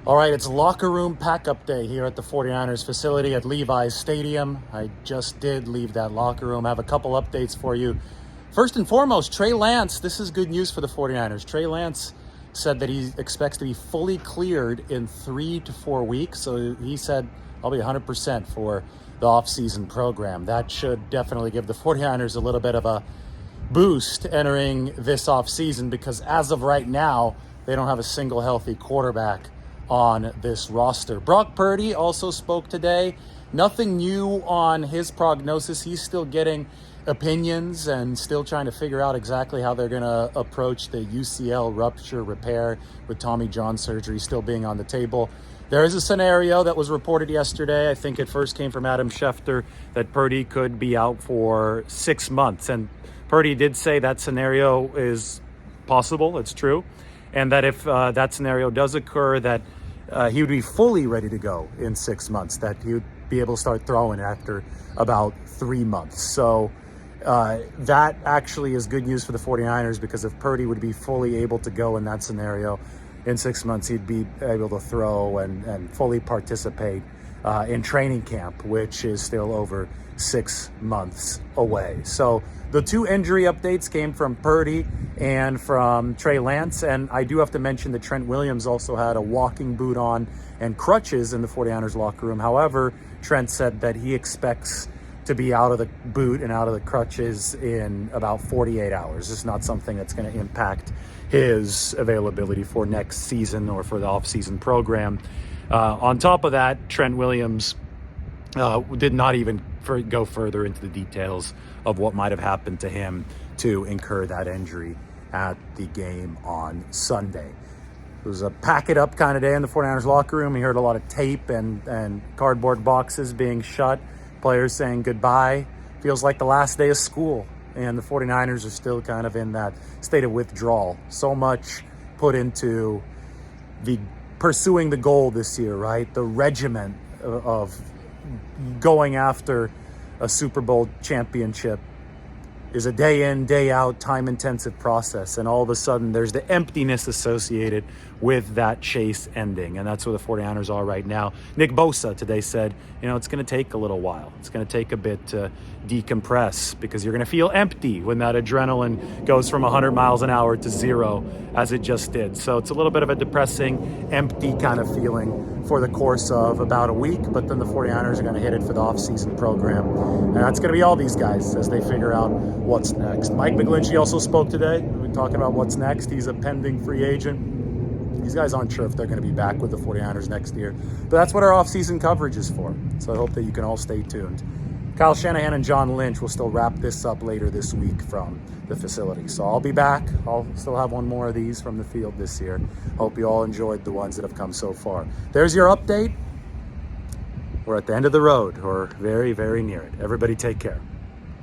All right, it's locker room pack-up day here at the 49ers facility at Levi's Stadium. I just did leave that locker room. I have a couple updates for you. First and foremost, Trey Lance. This is good news for the 49ers. Trey Lance said that he expects to be fully cleared in 3 to 4 weeks. So he said, I'll be 100% for the offseason program. That should definitely give the 49ers a little bit of a boost entering this offseason because as of right now, they don't have a single healthy quarterback on this roster. Brock Purdy also spoke today. Nothing new on his prognosis. He's still getting opinions and still trying to figure out exactly how they're going to approach the UCL rupture repair with Tommy John surgery still being on the table. There is a scenario that was reported yesterday. I think it first came from Adam Schefter that Purdy could be out for 6 months. And Purdy did say that scenario is possible. It's true. And that if that scenario does occur, that he would be fully ready to go in 6 months, that he would be able to start throwing after about 3 months. So that actually is good news for the 49ers because if Purdy would be fully able to go in that scenario, in 6 months he'd be able to throw and fully participate in training camp, which is still over 6 months away. So the two injury updates came from Purdy and from Trey Lance. And I do have to mention that Trent Williams also had a walking boot on and crutches in the 49ers locker room. However, Trent said that he expects to be out of the boot and out of the crutches in about 48 hours. It's not something that's going to impact his availability for next season or for the offseason program. On top of that, Trent Williams did not even go further into the details of what might have happened to him to incur that injury at the game on Sunday. It was a pack it up kind of day in the 49ers locker room. He heard a lot of tape and cardboard boxes being shut, players saying goodbye. Feels like the last day of school, and the 49ers are still kind of in that state of withdrawal. So much put into the pursuing the goal this year, right? The regiment of going after a Super Bowl championship is a day in, day out, time-intensive process. And all of a sudden, there's the emptiness associated with that chase ending. And that's where the 49ers are right now. Nick Bosa today said, it's going to take a little while. It's going to take a bit to decompress because you're going to feel empty when that adrenaline goes from 100 miles an hour to 0 as it just did. So it's a little bit of a depressing, empty kind of feeling for the course of about a week. But then the 49ers are going to hit it for the offseason program. And that's going to be all these guys as they figure out what's next. Mike McGlinchey also spoke today. We're talking about what's next. He's a pending free agent. These guys aren't sure if they're going to be back with the 49ers next year. But that's what our offseason coverage is for. So I hope that you can all stay tuned. Kyle Shanahan and John Lynch will still wrap this up later this week from the facility. So I'll be back. I'll still have one more of these from the field this year. Hope you all enjoyed the ones that have come so far. There's your update. We're at the end of the road, or very, very near it. Everybody take care.